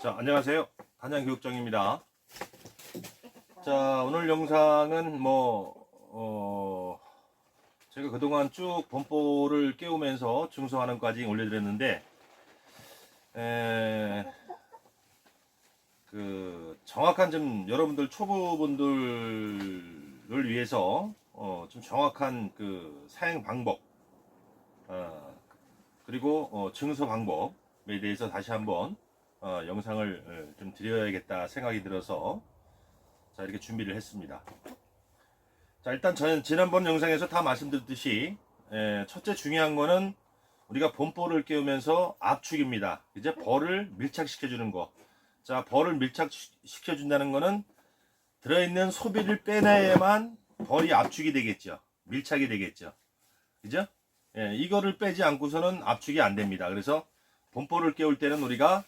자, 안녕하세요. 단양교육장입니다. 자, 오늘 영상은 제가 그동안 쭉 범포를 깨우면서 증소하는까지 올려드렸는데, 정확한 좀 여러분들 초보분들을 위해서 좀 정확한 그 사용 방법, 그리고 증소 방법에 대해서 다시 한번 영상을 좀 드려야겠다 생각이 들어서 자, 이렇게 준비를 했습니다. 자, 일단 저는 지난번 영상에서 다 말씀드렸듯이 첫째 중요한 거는 우리가 범포를 깨우면서 압축입니다. 이제 벌을 밀착시켜 주는 거. 자, 벌을 밀착시켜 준다는 거는 들어있는 소비를 빼내야만 벌이 압축이 되겠죠. 밀착이 되겠죠. 그죠? 이거를 빼지 않고서는 압축이 안 됩니다. 그래서 범포를 깨울 때는 우리가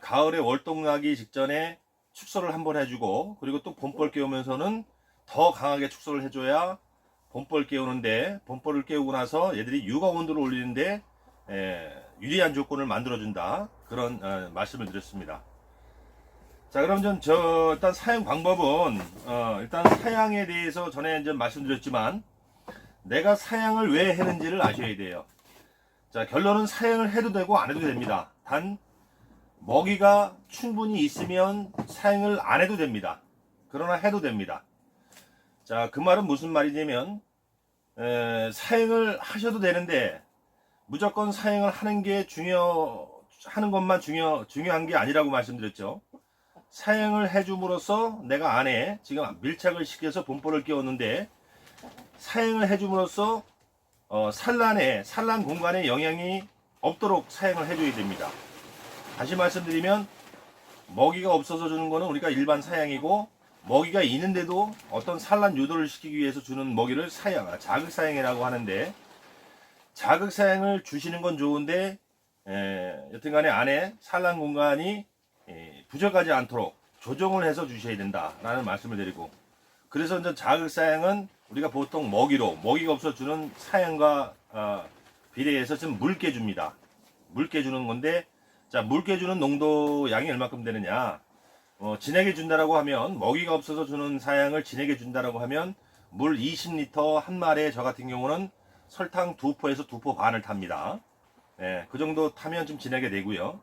가을에 월동나기 직전에 축소를 한번 해주고, 그리고 또 봄벌 깨우면서는 더 강하게 축소를 해줘야 봄벌 깨우는데, 봄벌을 깨우고 나서 얘들이 육아 온도를 올리는데 유리한 조건을 만들어준다, 그런 말씀을 드렸습니다. 자, 그럼 일단 사용 방법은 일단 사양에 대해서 전에 이제 말씀드렸지만, 내가 사양을 왜 했는지를 아셔야 돼요. 자, 결론은 사양을 해도 되고 안 해도 됩니다. 단 먹이가 충분히 있으면 사용을 안 해도 됩니다. 그러나 해도 됩니다. 자, 그 말은 무슨 말이냐면 사용을 하셔도 되는데 무조건 사용을 하는 게 하는 것만 중요한 게 아니라고 말씀드렸죠. 사용을 해줌으로써 내가 안에 지금 밀착을 시켜서 봄벌을 끼웠는데, 사용을 해줌으로써 산란 공간에 영향이 없도록 사용을 해줘야 됩니다. 다시 말씀드리면, 먹이가 없어서 주는 거는 우리가 일반 사양이고, 먹이가 있는데도 어떤 산란 유도를 시키기 위해서 주는 먹이를 자극 사양이라고 하는데, 자극 사양을 주시는 건 좋은데 여튼간에 안에 산란 공간이 부족하지 않도록 조정을 해서 주셔야 된다라는 말씀을 드리고, 그래서 이제 자극 사양은 우리가 보통 먹이가 없어 주는 사양과 비례해서 좀 묽게 줍니다. 묽게 주는 건데, 자, 묽게 주는 농도 양이 얼마큼 되느냐? 진하게 준다라고 하면, 먹이가 없어서 주는 사양을 진하게 준다라고 하면 물 20리터 한 마리에 저 같은 경우는 설탕 2포에서 2포 반을 탑니다. 그 정도 타면 좀 진하게 되고요.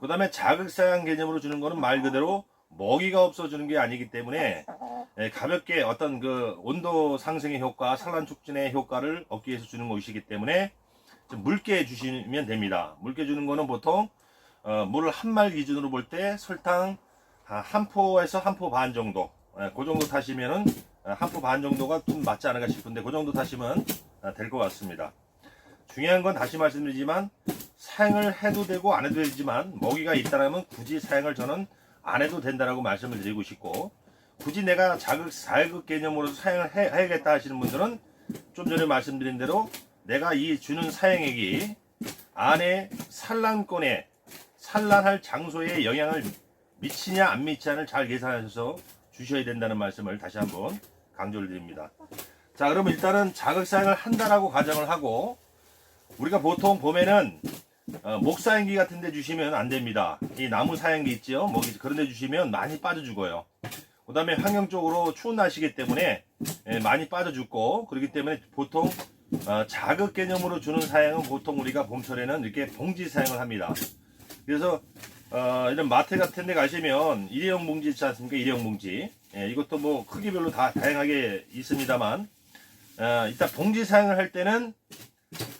그 다음에 자극 사양 개념으로 주는 거는 말 그대로 먹이가 없어 주는 게 아니기 때문에 가볍게 어떤 그 온도 상승의 효과, 산란 촉진의 효과를 얻기 위해서 주는 것이기 때문에 좀 묽게 주시면 됩니다. 묽게 주는 거는 보통 물을 한 말 기준으로 볼 때 설탕 한 포에서 한 포 반 정도, 그 정도 타시면은 한 포 반 정도가 좀 맞지 않을까 싶은데, 그 정도 타시면 될 것 같습니다. 중요한 건 다시 말씀드리지만, 사용을 해도 되고 안 해도 되지만 먹이가 있다라면 굳이 사용을 저는 안 해도 된다라고 말씀을 드리고 싶고, 굳이 내가 자극 개념으로 사용을 해야겠다 하시는 분들은 좀 전에 말씀드린 대로 내가 이 주는 사용액이 안에 산란할 장소에 영향을 미치냐 안 미치냐를 잘 계산하셔서 주셔야 된다는 말씀을 다시 한번 강조를 드립니다. 자, 그러면 일단은 자극 사용을 한다라고 가정을 하고, 우리가 보통 봄에는 목사용기 같은 데 주시면 안 됩니다. 이 나무 사용기 있죠, 그런 데 주시면 많이 빠져 죽어요. 그 다음에 환경적으로 추운 날씨기 때문에 많이 빠져 죽고, 그렇기 때문에 보통 자극 개념으로 주는 사양은 보통 우리가 봄철에는 이렇게 봉지 사용을 합니다. 그래서 이런 마트 같은 데 가시면 일회용 봉지 있지 않습니까? 일회용 봉지. 이것도 뭐 크기별로 다 다양하게 있습니다만, 일단 봉지 사용을 할 때는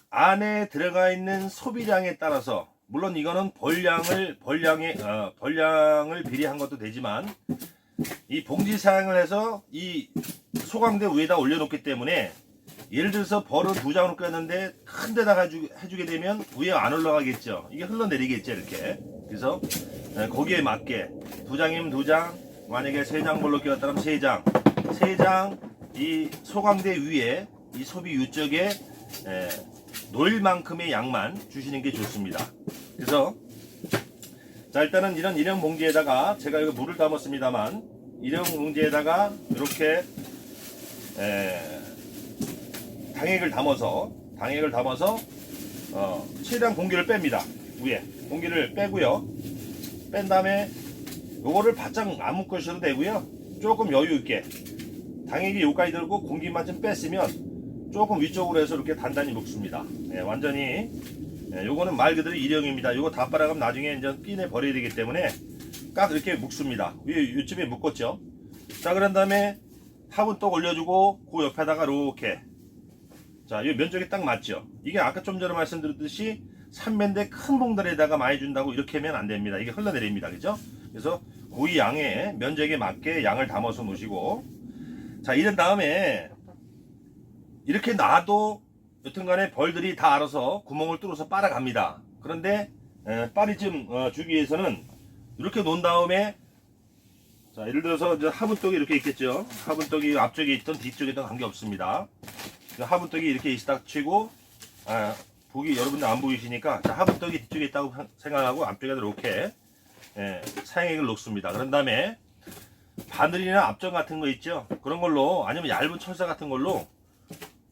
안에 들어가 있는 소비량에 따라서, 물론 이거는 벌량을 비례한 것도 되지만, 이 봉지 사용을 해서 이 소강대 위에다 올려놓기 때문에, 예를 들어서 벌을 2장으로 꼈는데 큰 데다가 해주게 되면 위에 안 올라가겠죠. 이게 흘러내리겠죠, 이렇게. 그래서 거기에 맞게 2장이면 2장, 만약에 3장 벌로 끼웠다면 3장, 3장 이 소강대 위에 이 소비 유쪽에 놓일 만큼의 양만 주시는 게 좋습니다. 그래서 자, 일단은 이런 일회용 봉지에다가 제가 이거 물을 담았습니다만, 일회용 봉지에다가 이렇게 당액을 담아서 최대한 공기를 뺍니다. 위에 공기를 빼고요. 뺀 다음에 요거를 바짝 안 묶으셔도 되고요. 조금 여유 있게 당액이 여기까지 들고 공기만 좀 뺐으면 조금 위쪽으로 해서 이렇게 단단히 묶습니다. 예, 완전히 요거는 말 그대로 일형입니다. 요거 다 빨아가면 나중에 이제 끼내 버려야 되기 때문에 딱 이렇게 묶습니다. 요쯤에 묶었죠. 자, 그런 다음에 화분떡 올려주고 그 옆에다가 이렇게, 자, 이 면적이 딱 맞죠. 이게 아까 좀 전에 말씀드렸듯이 삼배인데 큰 봉다리에다가 많이 준다고 이렇게 하면 안 됩니다. 이게 흘러내립니다. 그죠? 그래서 고이 양의 면적에 맞게 양을 담아서 놓으시고, 자, 이런 다음에 이렇게 놔도 여튼간에 벌들이 다 알아서 구멍을 뚫어서 빨아갑니다. 그런데 빨이 좀 주기 위해서는 이렇게 놓은 다음에, 자, 예를 들어서 이제 화분떡이 이렇게 있겠죠. 화분떡이 앞쪽에 있던 뒤쪽에 있던 관계없습니다. 화분떡이 이렇게 있다 치고, 보기 여러분들 안 보이시니까, 자, 화분떡이 뒤쪽에 있다고 생각하고 앞쪽에 이렇게 사양액을 놓습니다. 그런 다음에 바늘이나 앞전 같은 거 있죠. 그런 걸로, 아니면 얇은 철사 같은 걸로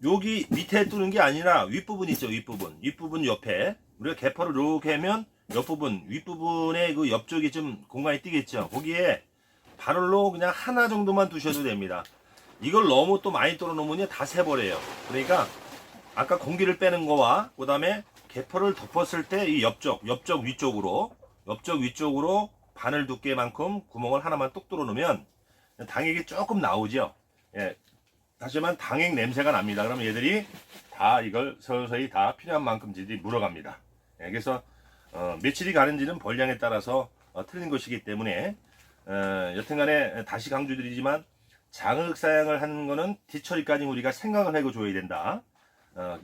여기 밑에 뚫는 게 아니라 윗부분 있죠. 윗부분 옆에 우리가 개퍼를 이렇게 하면 옆부분, 윗부분에 그 옆쪽이 좀 공간이 띄겠죠. 거기에 바늘로 그냥 하나 정도만 두셔도 됩니다. 이걸 너무 또 많이 뚫어 놓으면 다 새버려요. 그러니까 아까 공기를 빼는 거와 그 다음에 개퍼를 덮었을 때 이 옆쪽 위쪽으로 바늘 두께만큼 구멍을 하나만 뚝 뚫어 놓으면 당액이 조금 나오죠. 예. 하지만 당액 냄새가 납니다. 그러면 얘들이 다 이걸 서서히 다 필요한 만큼들이 물어갑니다. 예. 그래서 며칠이 가는지는 벌량에 따라서 틀린 것이기 때문에 여튼간에 다시 강조드리지만 자극사양을 하는 거는 뒤처리까지 우리가 생각을 하고 줘야 된다.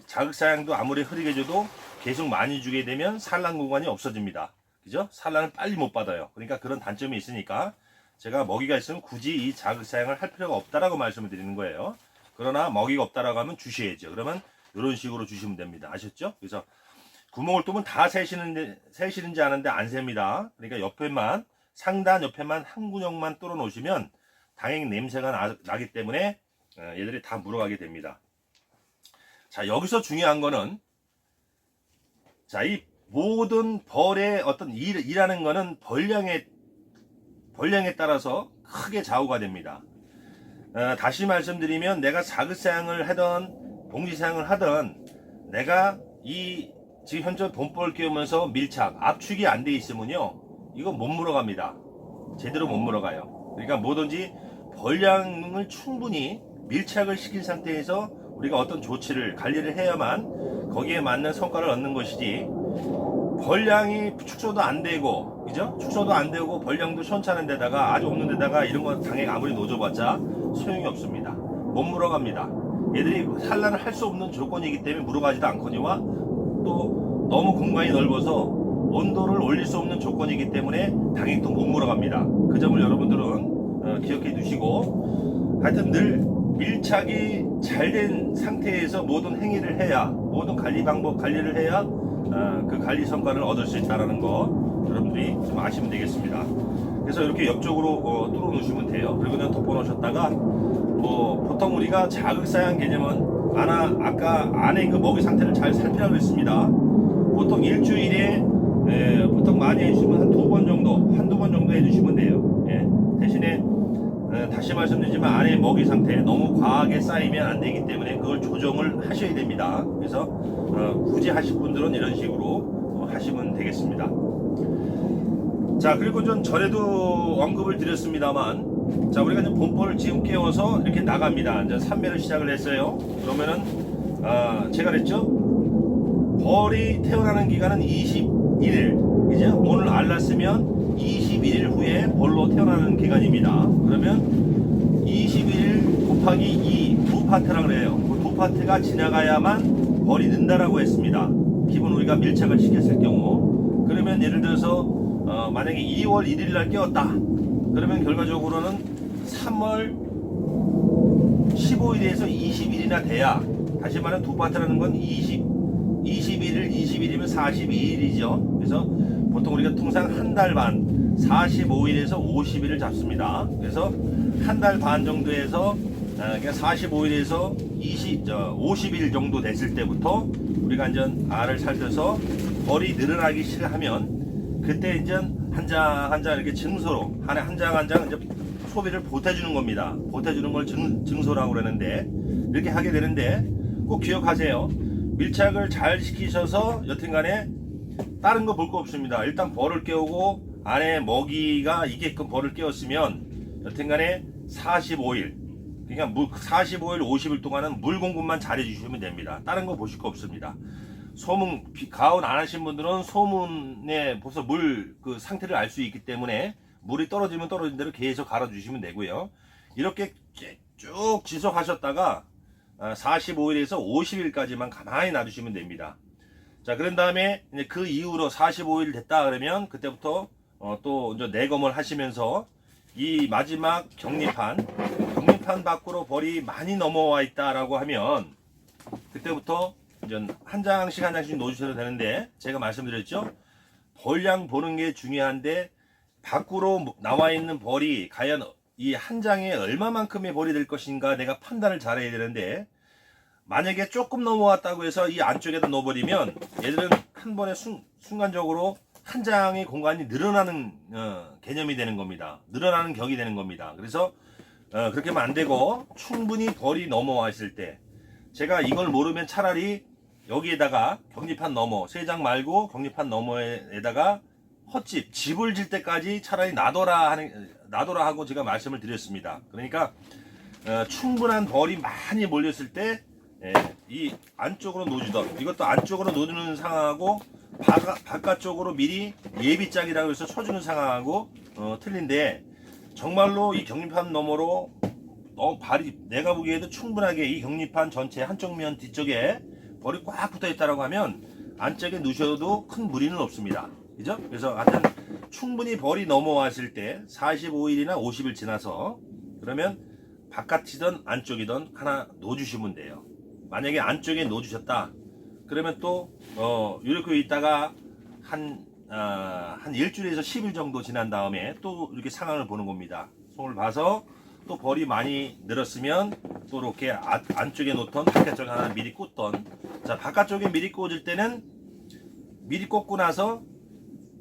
자극사양도 아무리 흐리게 줘도 계속 많이 주게 되면 산란 공간이 없어집니다. 그죠? 산란을 빨리 못 받아요. 그러니까 그런 단점이 있으니까 제가 먹이가 있으면 굳이 이 자극사양을 할 필요가 없다라고 말씀을 드리는 거예요. 그러나 먹이가 없다라고 하면 주셔야죠. 그러면 이런 식으로 주시면 됩니다. 아셨죠? 그래서 구멍을 뚫으면 다 새시는지 아는데 안 셉니다. 그러니까 옆에만, 상단 옆에만 한 구멍만 뚫어 놓으시면 당연히 냄새가 나기 때문에 얘들이 다 물어가게 됩니다. 자, 여기서 중요한 거는, 자, 이 모든 벌의 어떤 일하는 거는 벌량에 따라서 크게 좌우가 됩니다. 다시 말씀드리면 내가 자극사양을 하던 봉지사양을 하던 내가 이 지금 현재 본벌 끼우면서 밀착 압축이 안 돼 있으면요 이거 못 물어갑니다. 제대로 못 물어가요. 그러니까 뭐든지 벌량을 충분히 밀착을 시킨 상태에서 우리가 어떤 조치를 관리를 해야만 거기에 맞는 성과를 얻는 것이지, 벌량이 축소도 안 되고, 그죠? 축소도 안 되고 벌량도 시원찮은 데다가 아주 없는 데다가 이런 거 당연히 아무리 놓아봤자 소용이 없습니다. 못 물어갑니다. 얘들이 산란을 할 수 없는 조건이기 때문에 물어가지도 않거니와 또 너무 공간이 넓어서 온도를 올릴 수 없는 조건이기 때문에 당연히 또 못 물어갑니다. 그 점을 여러분들은 기억해 두시고, 하여튼 늘 밀착이 잘 된 상태에서 모든 행위를 해야, 모든 관리 방법 관리를 해야 그 관리 성과를 얻을 수 있다는 거 여러분들이 좀 아시면 되겠습니다. 그래서 이렇게 옆쪽으로 뚫어 놓으시면 돼요. 그리고 그냥 덮어 놓으셨다가 보통 우리가 자극사양 개념은 아까 안에 그 먹이 상태를 잘 살피라고 했습니다. 보통 일주일에 보통 많이 해주시면 한 2번 정도, 한두 번 정도 해주시면 돼요. 예. 대신에 다시 말씀드리지만 안에 먹이 상태 너무 과하게 쌓이면 안 되기 때문에 그걸 조정을 하셔야 됩니다. 그래서 굳이 하실 분들은 이런 식으로 하시면 되겠습니다. 자, 그리고 좀 전에도 언급을 드렸습니다만, 자, 우리가 이제 본벌을 지금 깨워서 이렇게 나갑니다. 이제 3매를 시작을 했어요. 그러면은 제가 그랬죠? 벌이 태어나는 기간은 21일, 이제 오늘 알랐으면 21일 후에 벌로 태어나는 기간입니다. 그러면 21일 곱하기 2, 두 파트라 그래요. 그 두 파트가 지나가야만 벌이 는다라고 했습니다. 기본 우리가 밀착을 시켰을 경우. 그러면 예를 들어서 만약에 2월 1일 날 깨웠다. 그러면 결과적으로는 3월 15일에서 20일이나 돼야, 다시 말하면 두 파트라는 건 21일, 20일이면 42일이죠. 그래서 보통 우리가 통상 한 달 반, 45일에서 50일을 잡습니다. 그래서 한 달 반 정도에서 그러니까 45일에서 50일 정도 됐을 때부터 우리가 완전 알을 살펴서 벌이 늘어나기 시작하면 그때 이제 한 장 한 장 이렇게 증소로 한 장 한 장 이제 소비를 보태주는 겁니다. 보태주는 걸 증소라고 그러는데, 이렇게 하게 되는데 꼭 기억하세요. 밀착을 잘 시키셔서 여튼간에 다른 거 볼 거 없습니다. 일단 벌을 깨우고 안에 먹이가 있게끔 벌을 깨웠으면 여튼간에 45일, 그러니까 45일 50일 동안은 물 공급만 잘 해주시면 됩니다. 다른 거 보실 거 없습니다. 소문, 가온 안 하신 분들은 소문에 벌써 물 그 상태를 알 수 있기 때문에 물이 떨어지면 떨어진 대로 계속 갈아주시면 되고요. 이렇게 쭉 지속하셨다가 45일에서 50일까지만 가만히 놔두시면 됩니다. 자, 그런 다음에 이제 그 이후로 45일 됐다 그러면 그때부터 또 이제 내검을 하시면서 이 마지막 격리판 밖으로 벌이 많이 넘어와 있다라고 하면 그때부터 이제 한 장씩 한 장씩 놓으셔도 되는데, 제가 말씀드렸죠. 벌량 보는 게 중요한데 밖으로 나와 있는 벌이 과연 이 한 장에 얼마만큼의 벌이 될 것인가 내가 판단을 잘해야 되는데, 만약에 조금 넘어왔다고 해서 이 안쪽에다 넣어버리면 얘들은 한 번에 순간적으로 한 장의 공간이 늘어나는 개념이 되는 겁니다. 늘어나는 격이 되는 겁니다. 그래서 그렇게 하면 안 되고, 충분히 벌이 넘어와 있을 때 제가 이걸 모르면 차라리 여기에다가 격리판 너머 3장 말고 격리판 너머에다가 헛집 집을 질 때까지 차라리 놔둬라 하고 제가 말씀을 드렸습니다. 그러니까 충분한 벌이 많이 몰렸을 때 이 안쪽으로 놓주던, 이것도 안쪽으로 놓는 상황하고 바깥쪽으로 미리 예비짝이라고 해서 쳐주는 상황하고 틀린데, 정말로 이 격리판 너머로 발이 내가 보기에도 충분하게 이 격리판 전체 한쪽 면 뒤쪽에 벌이 꽉 붙어 있다라고 하면 안쪽에 넣으셔도 큰 무리는 없습니다. 그죠? 그래서 하여튼 충분히 벌이 넘어왔을 때 45일이나 50일 지나서 그러면 바깥이든 안쪽이든 하나 놓아주시면 돼요. 만약에 안쪽에 놓아주셨다 그러면 또 이렇게 있다가 한 일주일에서 10일 정도 지난 다음에 또 이렇게 상황을 보는 겁니다. 손을 봐서 또 벌이 많이 늘었으면 또 이렇게 안쪽에 놓던 바깥쪽에 하나 미리 꽂던, 자, 바깥쪽에 미리 꽂을 때는 미리 꽂고 나서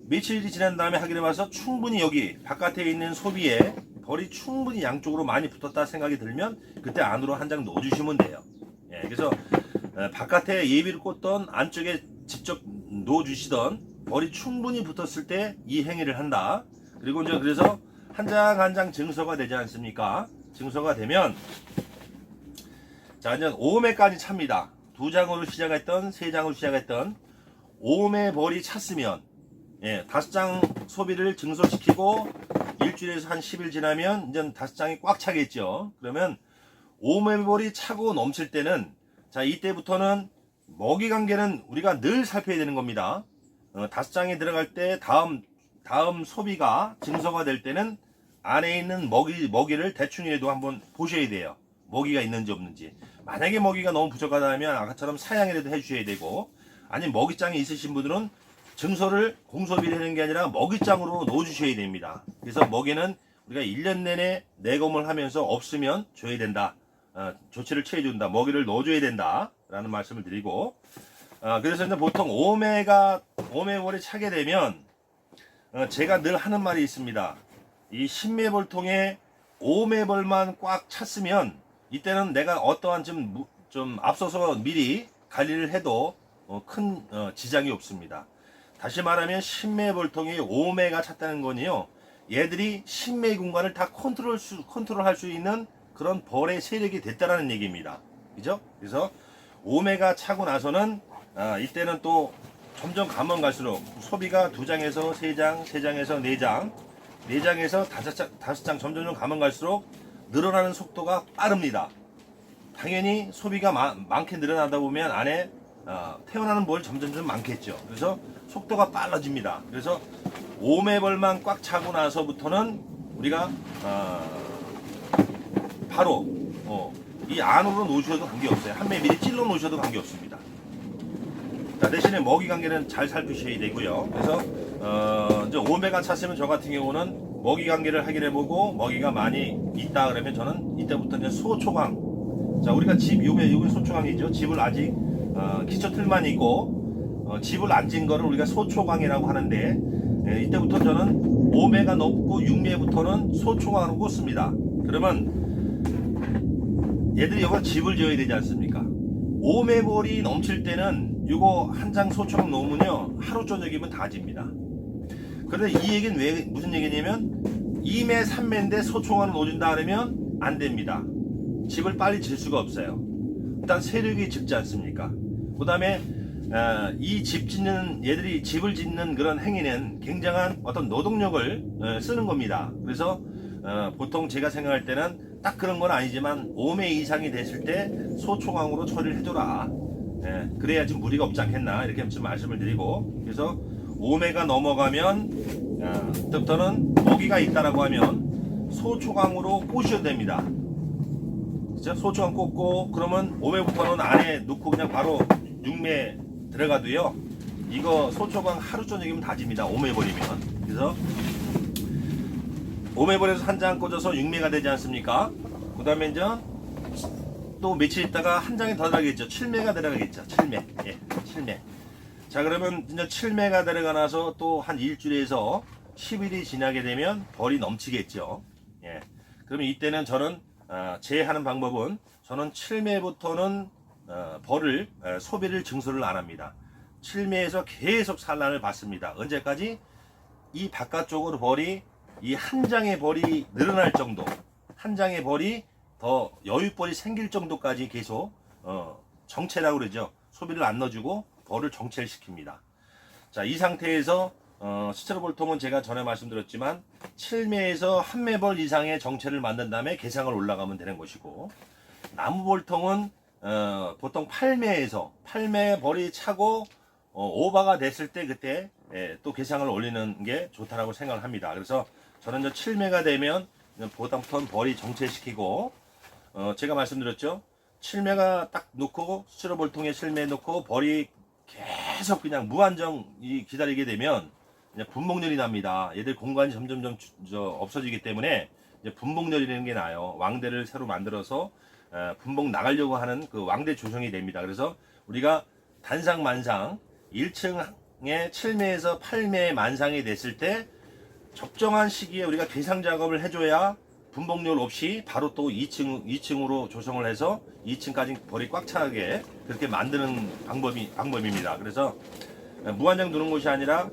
며칠이 지난 다음에 확인해 봐서 충분히 여기 바깥에 있는 소비에 벌이 충분히 양쪽으로 많이 붙었다 생각이 들면 그때 안으로 한 장 넣어주시면 돼요. 예, 그래서 바깥에 예비를 꽂던 안쪽에 직접 넣어주시던 벌이 충분히 붙었을 때 이 행위를 한다. 그리고 이제 그래서 한 장 한 장 증서가 되지 않습니까? 증서가 되면 자, 이제 5매까지 찹니다. 2장으로 시작했던 3장으로 시작했던 5매 벌이 찼으면 5장 소비를 증서시키고 일주일에서 한 10일 지나면 이제 5장이 꽉 차겠죠. 그러면 5매 벌이 차고 넘칠 때는, 자, 이때부터는 먹이 관계는 우리가 늘 살펴야 되는 겁니다. 5장에 들어갈 때 다음 소비가 증서가 될 때는 안에 있는 먹이를 대충이라도 한번 보셔야 돼요. 먹이가 있는지 없는지. 만약에 먹이가 너무 부족하다면 아까처럼 사양이라도 해주셔야 되고, 아니면 먹이장이 있으신 분들은 증서를 공소비를 하는 게 아니라 먹이장으로 넣어주셔야 됩니다. 그래서 먹이는 우리가 1년 내내 내검을 하면서 없으면 줘야 된다. 조치를 취해준다. 먹이를 넣어줘야 된다. 라는 말씀을 드리고, 그래서 이제 보통 5매벌이 차게 되면 제가 늘 하는 말이 있습니다. 이 10매벌통에 5매벌만 꽉 찼으면 이때는 내가 어떠한 좀 앞서서 미리 관리를 해도 큰 지장이 없습니다. 다시 말하면 10매벌통에 5매가 찼다는 거니요, 얘들이 10매 공간을 다 컨트롤할 수 있는 그런 벌의 세력이 됐다라는 얘기입니다. 그죠? 그래서 5매가 차고 나서는 이때는 또 점점 가면 갈수록 소비가 2장에서 3장, 3장에서 4장, 4장에서 5장 점점 가면 갈수록 늘어나는 속도가 빠릅니다. 당연히 소비가 많게 늘어나다 보면 안에 태어나는 벌 점점 많겠죠. 그래서 속도가 빨라집니다. 그래서 5매벌만 꽉 차고 나서부터는 우리가 바로 이 안으로 놓으셔도 관계없어요. 한 매 미리 찔러 놓으셔도 관계없습니다. 자, 대신에 먹이 관계는 잘 살피셔야 되고요. 그래서 이제 5매가 찼으면 저 같은 경우는 먹이 관계를 확인해보고 먹이가 많이 있다 그러면 저는 이때부터 이제 소초강, 자, 우리가 요게 소초강이죠. 집을 아직 기초 틀만 있고 집을 안 진 거를 우리가 소초강이라고 하는데, 이때부터 저는 5매가 넘고 6매부터는 소총왕으로 꽂습니다. 그러면 얘들이 여기서 집을 지어야 되지 않습니까? 5매 볼이 넘칠 때는 이거 한 장 소총왕 놓으면요 하루 저녁이면 다 집니다. 그런데 이 얘기는 왜 무슨 얘기냐면 2매 3매인데 소총왕을 놓아준다 그러면 안 됩니다. 집을 빨리 질 수가 없어요. 일단 세력이 적지 않습니까? 그 다음에 이 집 짓는 얘들이 집을 짓는 그런 행위는 굉장한 어떤 노동력을 쓰는 겁니다. 그래서 보통 제가 생각할 때는 딱 그런 건 아니지만 5매 이상이 됐을 때 소총왕으로 처리를 해줘라. 그래야 좀 무리가 없지 않겠나 이렇게 좀 말씀을 드리고, 그래서 5매가 넘어가면 그때부터는 먹이가 있다라고 하면 소총왕으로 꼬셔도 됩니다. 진짜 소총왕 꽂고 그러면 5매부터는 안에 넣고 그냥 바로 6매 들어가도요 이거 소총왕 하루 저녁이면 다 집니다. 5매 버리면. 그래서 5매 버려서 한 장 꽂아서 6매가 되지 않습니까? 그 다음에 이제 또 며칠 있다가 한 장이 더 들어가겠죠. 7매가 들어가겠죠. 7매. 예, 7매. 자, 그러면 이제 7매가 들어가 나서 또 한 일주일에서 10일이 지나게 되면 벌이 넘치겠죠. 예. 그러면 이때는 저는 제 하는 방법은 저는 7매부터는 벌을 소비를 증설을 안 합니다. 7매에서 계속 산란을 받습니다. 언제까지? 이 바깥쪽으로 벌이 이 한 장의 벌이 늘어날 정도, 한 장의 벌이 더 여유벌이 생길 정도까지 계속 정체라고 그러죠. 소비를 안 넣어주고 벌을 정체를 시킵니다. 자, 이 상태에서 스테로볼통은 제가 전에 말씀드렸지만 7매에서 한 매벌 이상의 정체를 만든 다음에 개상을 올라가면 되는 것이고, 나무볼통은 보통 8매에서 8매 벌이 차고 오버가 됐을 때 그때 또 개상을 올리는 게 좋다라고 생각을 합니다. 그래서 저는 이제 7매가 되면 보통부터 벌이 정체시키고, 제가 말씀드렸죠. 7매가 딱 놓고 스티로볼통에 7매 놓고 벌이 계속 그냥 무한정 기다리게 되면 이제 분봉열이 납니다. 얘들 공간이 점점 없어지기 때문에 이제 분봉열이라는 게 나요. 왕대를 새로 만들어서 분봉 나가려고 하는 그 왕대 조성이 됩니다. 그래서 우리가 단상만상 1층에 7매에서 8매 만상이 됐을 때 적정한 시기에 우리가 개상 작업을 해줘야 분봉열 없이 바로 또 2층으로 조성을 해서 2층까지 벌이 꽉 차게 그렇게 만드는 방법입니다. 그래서 무한정 두는 것이 아니라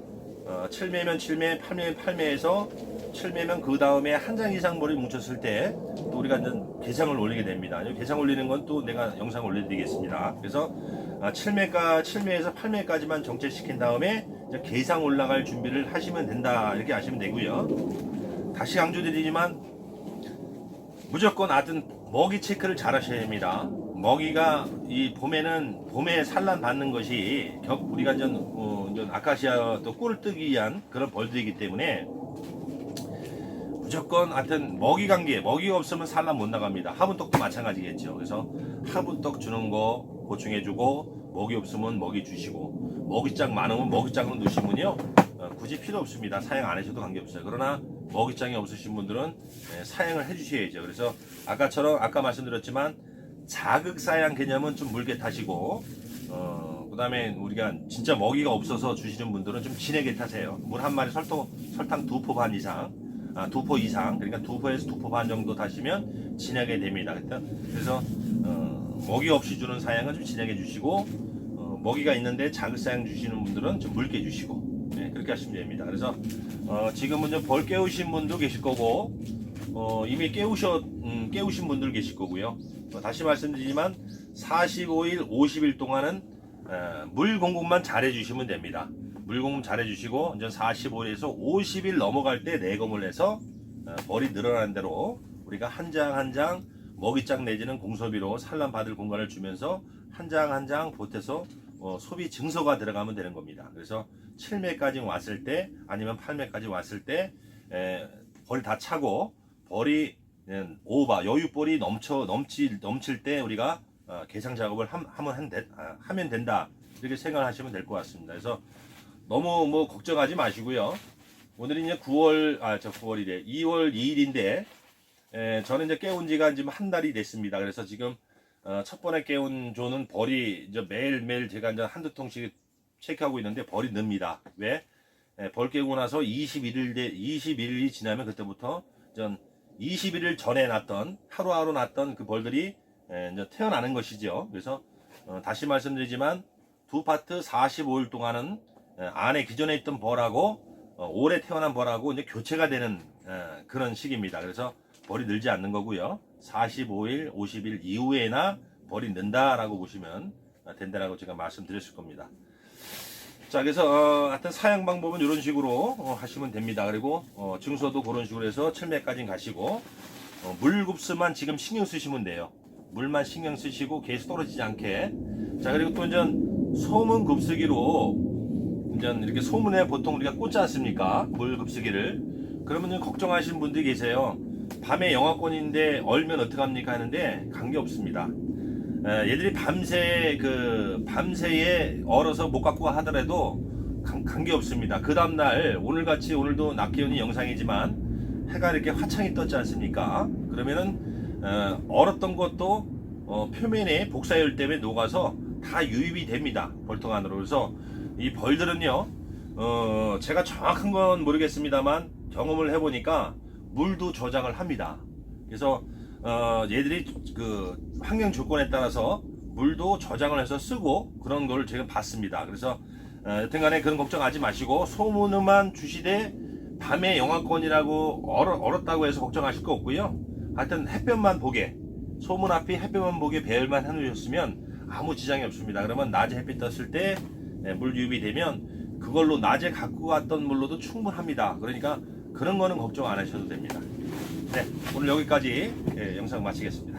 7매면 7매, 8매면 8매에서 7매면 그 다음에 한 장 이상 벌이 뭉쳤을 때 또 우리가 이제 개상을 올리게 됩니다. 개상 올리는 건 또 내가 영상 올려드리겠습니다. 그래서 7매에서 8매까지만 정체시킨 다음에 이제 개상 올라갈 준비를 하시면 된다, 이렇게 하시면 되고요. 다시 강조드리지만 무조건 하여튼 먹이 체크를 잘 하셔야 됩니다. 먹이가 이 봄에 산란 받는 것이 우리가 이제 아카시아 또 꿀을 뜨기 위한 그런 벌들이기 때문에 무조건 하여튼 먹이 관계, 먹이가 없으면 산란 못 나갑니다. 화분떡도 마찬가지겠죠. 그래서 화분떡 주는 거 보충해주고, 먹이 없으면 먹이 주시고, 먹이장 많으면 먹이장으로 넣으시면요 굳이 필요 없습니다. 사용 안 하셔도 관계없어요. 그러나 먹이장이 없으신 분들은 사용을 해주셔야죠. 그래서 아까 말씀드렸지만 자극사양 개념은 좀 물게 타시고, 그 다음에 우리가 진짜 먹이가 없어서 주시는 분들은 좀 진하게 타세요. 물 한 마리 설탕 2포 반 이상, 2포 이상, 그러니까 2포에서 2포 반 정도 타시면 진하게 됩니다. 그래서 먹이 없이 주는 사양은 좀 진하게 주시고, 먹이가 있는데 자극사양 주시는 분들은 좀 묽게 주시고, 그렇게 하시면 됩니다. 그래서 지금은 좀 벌 깨우신 분도 계실 거고, 이미 깨우신 분들 계실 거고요. 다시 말씀드리지만 45일, 50일 동안은 물 공급만 잘 해주시면 됩니다. 물 공급 잘 해주시고 이제 45일에서 50일 넘어갈 때 내검을 해서 벌이 늘어나는 대로 우리가 한 장 한 장 먹이장 내지는 공소비로 산란 받을 공간을 주면서 한 장 한 장 보태서 소비 증서가 들어가면 되는 겁니다. 그래서 7매까지 왔을 때 아니면 8매까지 왔을 때 벌이 다 차고 벌이 오바 여유벌이 넘칠 때 우리가 개상 작업을 하면 된다, 이렇게 생각하시면 될 것 같습니다. 그래서 너무 뭐 걱정하지 마시고요. 오늘이 이제 9월이래 2월 2일인데 저는 이제 깨운 지가 지금 한 달이 됐습니다. 그래서 지금 첫 번에 깨운 조는 벌이 이제 매일매일 제가 이제 한두 통씩 체크하고 있는데 벌이 늡니다. 왜? 벌 깨고 나서 21일이 지나면 그때부터 전 21일 전에 났던 하루하루 났던 그 벌들이 이제 태어나는 것이죠. 그래서 다시 말씀드리지만 두 파트 45일 동안은 안에 기존에 있던 벌하고 올해 태어난 벌하고 이제 교체가 되는 그런 시기입니다. 그래서 벌이 늘지 않는 거고요. 45일, 50일 이후에나 벌이 는다라고 보시면 된다라고 제가 말씀드렸을 겁니다. 자, 그래서 하여튼 사양 방법은 이런 식으로 하시면 됩니다. 그리고 증서도 그런 식으로 해서 7매까지 가시고 물급수만 지금 신경 쓰시면 돼요. 물만 신경 쓰시고 계속 떨어지지 않게. 자, 그리고 또 이제 소문 급수기로 이제 이렇게 소문에 보통 우리가 꽂지 않습니까? 물 급수기를. 그러면 좀 걱정하시는 분들이 계세요. 밤에 영하권인데 얼면 어떡합니까 하는데 관계없습니다. 얘들이 밤새에 얼어서 못 갖고 하더라도 관계없습니다. 그 다음날 오늘같이 오늘도 낮 기온이 영상이지만 해가 이렇게 화창히 떴지 않습니까? 그러면은 얼었던 것도 표면에 복사열 때문에 녹아서 다 유입이 됩니다. 벌통 안으로. 그래서 이 벌들은요 제가 정확한 건 모르겠습니다만 경험을 해보니까 물도 저장을 합니다. 그래서 얘들이 그 환경 조건에 따라서 물도 저장을 해서 쓰고 그런 걸 제가 봤습니다. 그래서 여튼간에 그런 걱정하지 마시고 소문만 주시되 밤에 영하권이라고 얼었다고 해서 걱정하실 거 없고요. 하여튼 햇볕만 보게, 소문 앞이 햇볕만 보게 배열만 해놓으셨으면 아무 지장이 없습니다. 그러면 낮에 햇빛 떴을 때 물 유입이 되면 그걸로 낮에 갖고 갔던 물로도 충분합니다. 그러니까 그런 거는 걱정 안 하셔도 됩니다. 네, 오늘 여기까지 영상 마치겠습니다.